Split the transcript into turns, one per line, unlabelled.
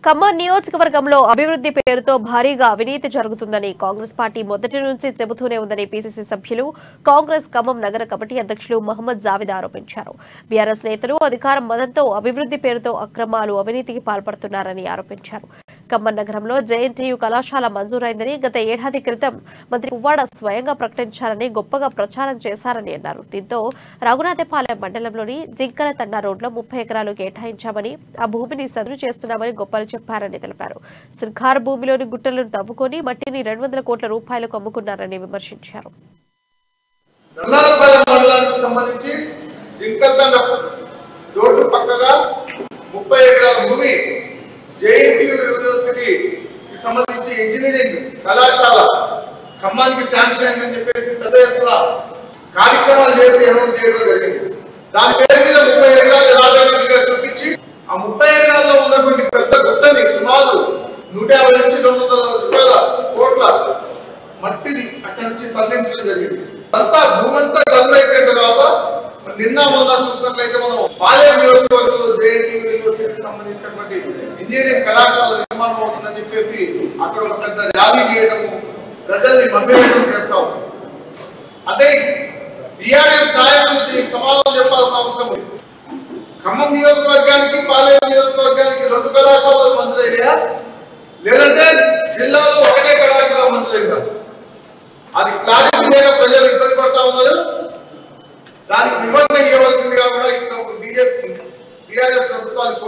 ఖమ్మం నియోజకవర్గంలో అభివృద్ధి పేరుతో భారీగా అవినీతి జరుగుతుందని కాంగ్రెస్ పార్టీ మొదటి నుంచి చెబుతూనే ఉందని పీసీసీ సభ్యులు కాంగ్రెస్ ఖమ్మం నగర కమిటీ అధ్యక్షులు మహమ్మద్ జావేద్ ఆరోపించారు. బీఆర్ఎస్ నేతలు అధికారం మదంతో అభివృద్ధి పేరుతో అక్రమాలు అవినీతికి పాల్పడుతున్నారని ఆరోపించారు. ఖమ్మం నగరంలో జేఎన్టీయూ కళాశాల మంజూరైందని గత ఏడాది క్రితం మంత్రి పువ్వాడ స్వయంగా ప్రకటించారని గొప్పగా ప్రచారం చేశారని అన్నారు. దీంతో రఘునాథపాలెం మండలంలోని జింకల తండా రోడ్లో 30 ఎకరాలు కేటాయించామని ఆ భూమిని సదురు చేస్తున్నామని గొప్పలు చెప్పారని తెలిపారు. సర్కారు భూమిలోని గుట్టలను తవ్వుకొని మట్టిని 200 కోట్ల రూపాయలకు అమ్ముకున్నారని విమర్శించారు.
జేఎన్టీయూ యూనివర్సిటీకి సంబంధించి ఇంజనీరింగ్ కళాశాల ఖమ్మానికి శాంక్షన్ అయిందని చెప్పేసి పెద్ద ఎత్తున కార్యక్రమాలు చేసి అనౌన్స్ చేయడం జరిగింది. దాని పేరు మీద 30 ఎకరాలు యథార్థంగా చూపించి ఆ 30 ఎకరాల్లో ఉన్నటువంటి పెద్ద గుట్టని సుమారు 150 నుంచి 200 కోట్ల మట్టిని అక్కడి నుంచి తరలించడం జరిగింది. అంతా భూమంతా జల్లు అయిపోయిన తర్వాత నిన్న మొన్న చూసినట్లయితే మనం పాలెం నియోజకవర్గంలో జేఎన్టీయూ యూనివర్సిటీకి సంబంధించినటువంటి ఇంజనీరింగ్ కళాశాల నిర్మాణం అవుతుందని చెప్పేసి అక్కడ ఒక పెద్ద ర్యాలీ చేయడము, ప్రజల్ని మభ్యపెట్టడం చేస్తాం. అంటే బీఆర్ఎస్ నాయకులు దీనికి సమాధానం చెప్పాల్సిన అవసరం ఉంది. ఖమ్మం నియోజకవర్గానికి పాలెం నియోజకవర్గానికి 2 కళాశాలలు మంజూరయ్యా, లేదంటే జిల్లాలో ఒకటే కళాశాల మంజూరైందా? అది క్లారిటీ లేక ప్రజలు ఇబ్బంది పడతా ఉన్నారు. దానికి వివరణ ఇవ్వవలసిందిగా కూడా ఇక్కడ బీఆర్ఎస్ ప్రభుత్వానికి